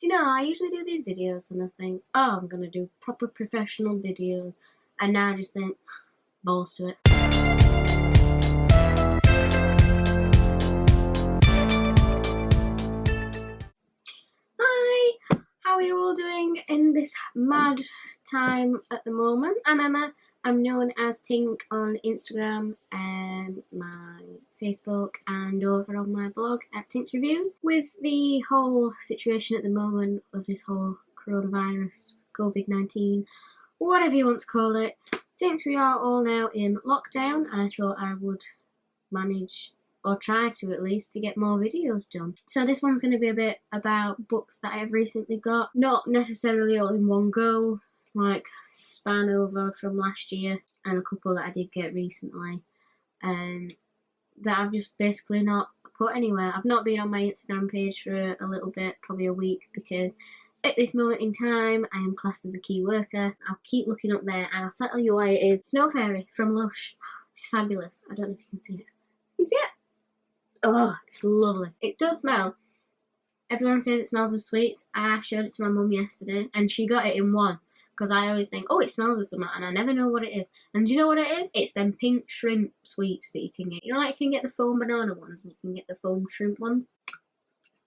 Do you know, I usually do these videos and I think, oh, I'm going to do proper professional videos. And now I just think, balls to it. Hi, how are you all doing in this mad time at the moment? I'm Emma. I'm known as Tink on Instagram and my Facebook and over on my blog at Tinks Reviews. With the whole situation at the moment of this whole coronavirus, COVID-19, whatever you want to call it, since we are all now in lockdown, I thought I would manage, or try to at least, to get more videos done. So this one's going to be a bit about books that I have recently got, not necessarily all in one go, like span over from last year, and a couple that I did get recently, that I've just basically not put anywhere. I've not been on my Instagram page for a little bit, probably a week, because at this moment in time I am classed as a key worker. I'll keep looking up there and I'll tell you why it is. Snow Fairy from Lush. It's fabulous. I don't know if you can see it. Can you see it? Oh, it's lovely. It does smell. Everyone says it smells of sweets. I showed it to my mum yesterday and she got it in one. Because I always think, oh, it smells of something, and I never know what it is. And do you know what it is? It's them pink shrimp sweets that you can get. You know, like you can get the foam banana ones, and you can get the foam shrimp ones?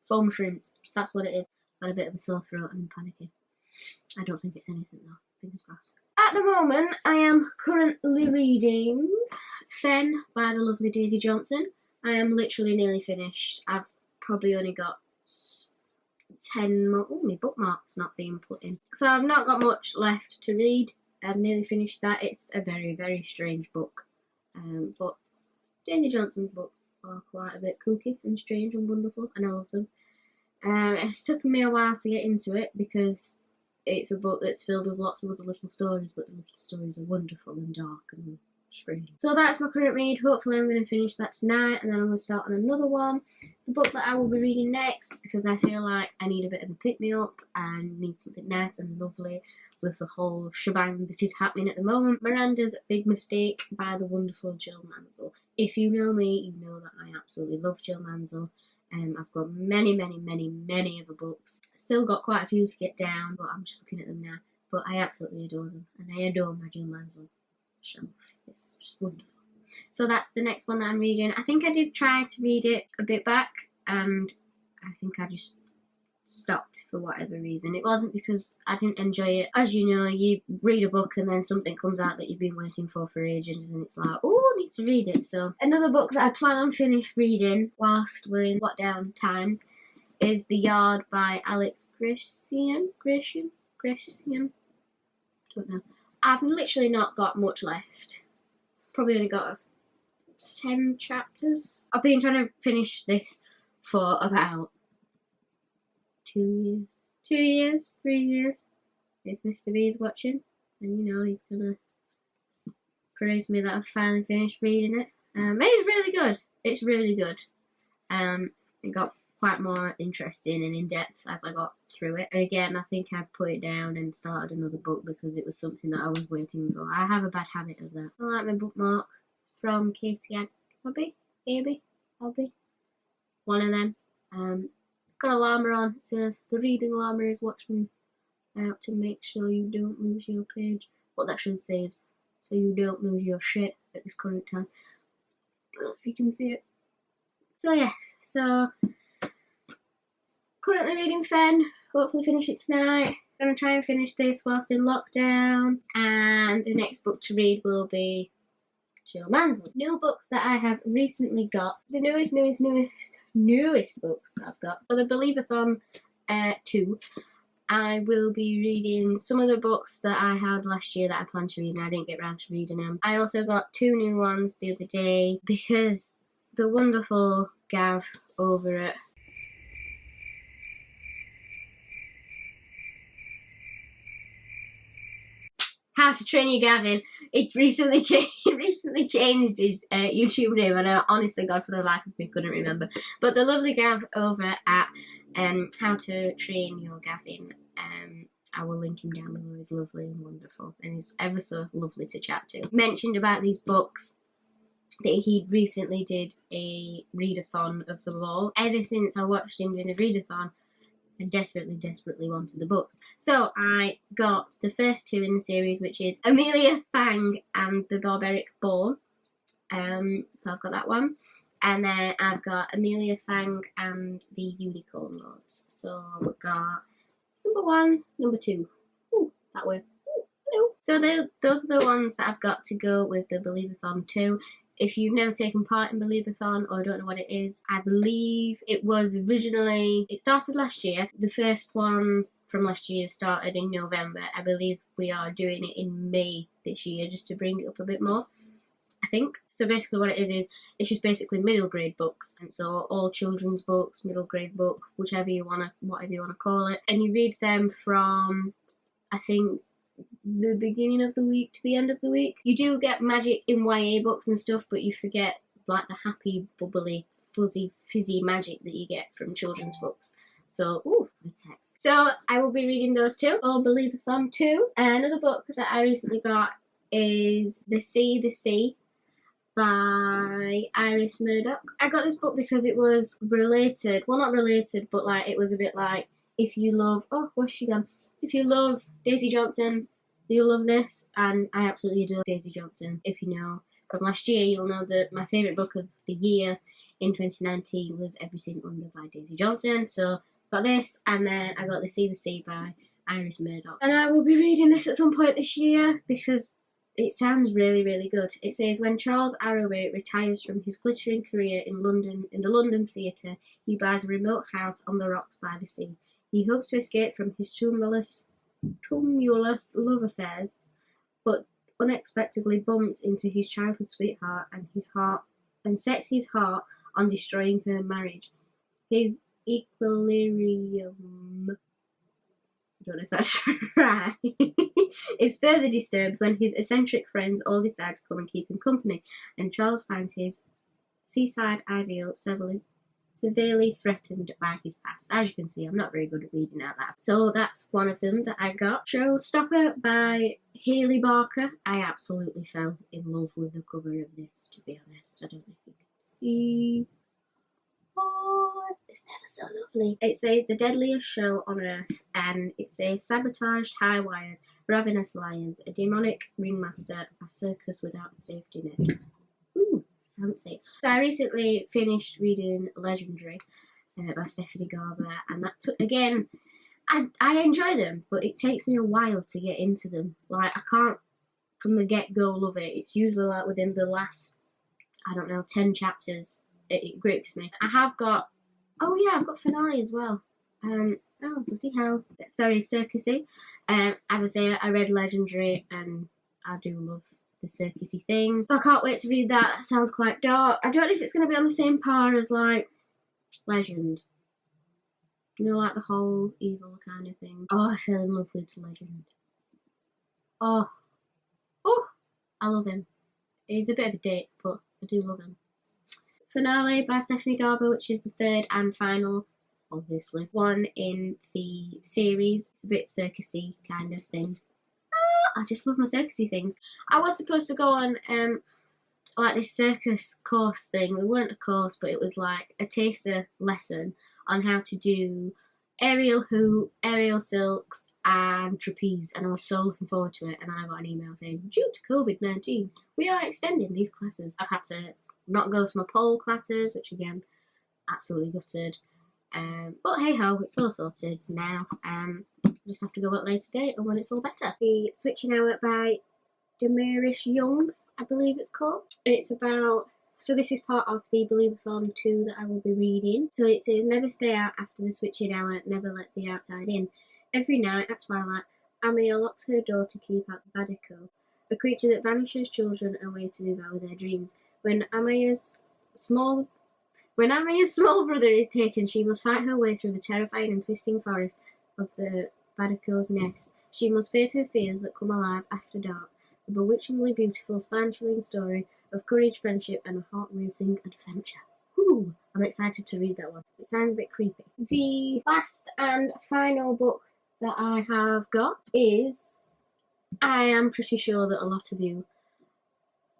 Foam shrimps. That's what it is. Got a bit of a sore throat and I'm panicking. I don't think it's anything though. Fingers crossed. At the moment, I am currently reading Fen by the lovely Daisy Johnson. I am literally nearly finished. I've probably only got 10 more. Oh, my bookmark's not being put in. So I've not got much left to read. I've nearly finished that. It's a very, very strange book. But Daisy Johnson's books are quite a bit kooky and strange and wonderful, and I love them. It's taken me a while to get into it because it's a book that's filled with lots of other little stories, but the little stories are wonderful and dark and strange. So that's my current read. Hopefully I'm going to finish that tonight, and then I'm going to start on another one. The book that I will be reading next, because I feel like I need a bit of a pick-me-up and need something nice and lovely with the whole shebang that is happening at the moment. Miranda's Big Mistake by the wonderful Jill Mansell. If you know me, you know that I absolutely love Jill Mansell. I've got many other books. Still got quite a few to get down, but I'm just looking at them now. But I absolutely adore them, and I adore my Jill Mansell shelf. It's just wonderful. So that's the next one that I'm reading. I think I did try to read it a bit back, and I think I just stopped for whatever reason. It wasn't because I didn't enjoy it. As you know, you read a book and then something comes out that you've been waiting for ages, and it's like, oh, I need to read it. So another book that I plan on finish reading whilst we're in lockdown times is The Yard by Alex Grecian. Don't know. I've literally not got much left. Probably only got 10 chapters. I've been trying to finish this for about 2 years, 3 years. If Mr. B is watching, then you know he's gonna praise me that I've finally finished reading it. It's really good. It's really good. It got quite more interesting and in-depth as I got through it. And again, I think I put it down and started another book because it was something that I was waiting for. I have a bad habit of that. I like my bookmark from Katie Abby, one of them. Got a llama on. It says, the reading llama is watching out to make sure you don't lose your page. What that should say is, so you don't lose your shit at this current time. I don't know if you can see it. So yes, currently reading Fen, hopefully finish it tonight. Gonna try and finish this whilst in lockdown, and the next book to read will be Jill Mansell. New books that I have recently got. The newest books that I've got. For the Believathon 2, I will be reading some of the books that I had last year that I planned to read and I didn't get around to reading them. I also got 2 new ones the other day because the wonderful Gav over at How to Train Your Gavin. It recently changed his YouTube name, and I honestly, God, for the life of me, couldn't remember. But the lovely Gav over at How to Train Your Gavin, I will link him down below. He's lovely and wonderful, and he's ever so lovely to chat to. Mentioned about these books that he recently did a readathon of them all. Ever since I watched him doing a readathon, I desperately wanted the books. So I got the first two in the series, which is Amelia Fang and the Barbaric Boar. So I've got that one. And then I've got Amelia Fang and the Unicorn Lords. So we've got number 1, number 2. Ooh, that way. Ooh, hello. So those are the ones that I've got to go with the Believathon 2. If you've never taken part in Believathon or don't know what it is, I believe it started last year. The first one from last year started in November. I believe we are doing it in May this year just to bring it up a bit more, I think. So basically what it is it's just basically middle grade books. And so all children's books, middle grade book, whatever you want to call it. And you read them from, I think, the beginning of the week to the end of the week. You do get magic in YA books and stuff, but you forget like the happy, bubbly, fuzzy, fizzy magic that you get from children's books. So, ooh, the text. So I will be reading those two, or Believathon 2. Another book that I recently got is The Sea by Iris Murdoch. I got this book because it was related, well not related, but like it was a bit like, if you love, oh, where's she gone? If you love Daisy Johnson, you'll love this. And I absolutely adore Daisy Johnson. If you know from last year, you'll know that my favourite book of the year in 2019 was Everything Under by Daisy Johnson. So got this, and then I got The Sea by Iris Murdoch. And I will be reading this at some point this year because it sounds really good. It says, when Charles Arroway retires from his glittering career in the London theatre, he buys a remote house on the rocks by the sea. He hopes to escape from his tumultuous love affairs, but unexpectedly bumps into his childhood sweetheart and sets his heart on destroying her marriage. His equilibrium, I don't know if that's right, is further disturbed when his eccentric friends all decide to come and keep him company, and Charles finds his seaside ideal severely threatened by his past. As you can see, I'm not very good at reading out loud. So that's one of them that I got. Showstopper by Haley Barker. I absolutely fell in love with the cover of this, to be honest. I don't know if you can see. Oh, it's never so lovely. It says the deadliest show on earth, and it says sabotaged high wires, ravenous lions, a demonic ringmaster, a circus without a safety net. Ooh, fancy. So I recently finished reading Legendary by Stephanie Garber, and that took, again, I enjoy them, but it takes me a while to get into them. Like, I can't from the get-go love it. It's usually like within the last, I don't know, 10 chapters it grips me. I've got finale as well. Oh, bloody hell. That's very circusy. As I say, I read Legendary and I do love the circusy thing. So I can't wait to read that. That sounds quite dark. I don't know if it's going to be on the same par as, like, Legend. You know, like the whole evil kind of thing. Oh, I fell in love with Legend. Oh, I love him. He's a bit of a dick, but I do love him. Finale by Stephanie Garber, which is the third and final, obviously, one in the series. It's a bit circusy kind of thing. I just love my circusy things. I was supposed to go on like this circus course thing. It weren't a course, but it was like a taster lesson on how to do aerial hoop, aerial silks, and trapeze, and I was so looking forward to it. And then I got an email saying, due to COVID-19, we are extending these classes. I've had to not go to my pole classes, which again, absolutely gutted. But hey ho, it's all sorted now. Just have to go at a later date and when it's all better. The Switching Hour by Demarish Young, I believe it's called. It's about, so this is part of the Believathon 2 that I will be reading. So it says, never stay out after the switching hour, never let the outside in. Every night at twilight, Amaya locks her door to keep out the Badico, a creature that vanishes children away to devour their dreams. When Amaya's small brother is taken, she must fight her way through the terrifying and twisting forest of the Badico's nest. She must face her fears that come alive after dark. A bewitchingly beautiful, spine-chilling story of courage, friendship, and a heart-racing adventure. Ooh, I'm excited to read that one. It sounds a bit creepy. The last and final book that I have got is, I am pretty sure that a lot of you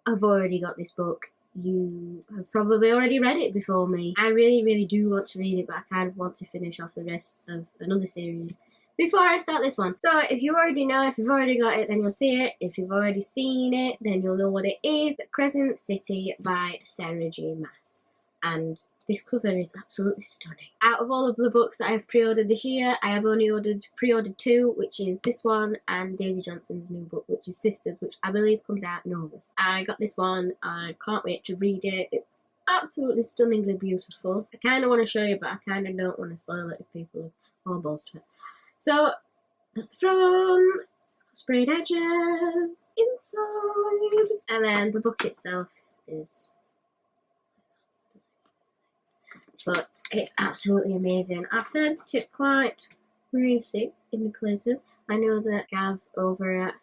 have already got this book. you have probably already read it before me. I really do want to read it, but I kind of want to finish off the rest of another series before I start this one. So if you already know, if you've already got it, then you'll see it. If you've already seen it, then you'll know what it is. Crescent City by Sarah J. Maas. And this cover is absolutely stunning. Out of all of the books that I've pre-ordered this year, I have only pre-ordered 2, which is this one and Daisy Johnson's new book, which is Sisters, which I believe comes out in August. I got this one. I can't wait to read it. It's absolutely stunningly beautiful. I kind of want to show you, but I kind of don't want to spoil it if people are all balls to it. So that's the front, sprayed edges inside, and then the book itself is, but it's absolutely amazing. I've heard that it's quite racy in places. I know that Gav over at,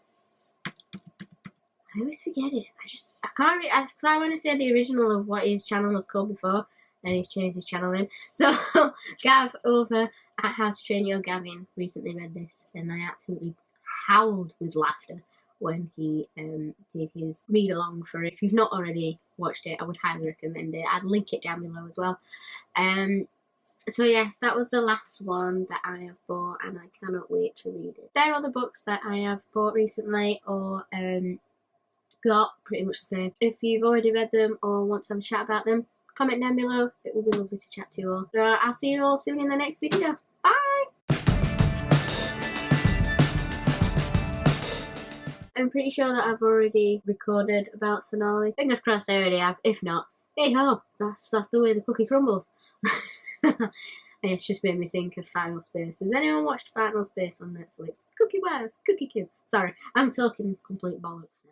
I always forget it. I can't read, because I want to say the original of what his channel was called before, and he's changed his channel name. So Gav over at How to Train Your Gavin recently read this, and I absolutely howled with laughter when he did his read along for it. If you've not already watched it, I would highly recommend it. I'd link it down below as well. So yes, that was the last one that I have bought, and I cannot wait to read it. There are other books that I have bought recently or got, pretty much the same. If you've already read them or want to have a chat about them, comment down below. It will be lovely to chat to you all. So I'll see you all soon in the next video. Bye! I'm pretty sure that I've already recorded about finale. Fingers crossed I already have. If not, hey ho, that's the way the cookie crumbles. It's just made me think of Final Space. Has anyone watched Final Space on Netflix? Cookie Wife, Cookie Kid. Sorry, I'm talking complete bollocks now.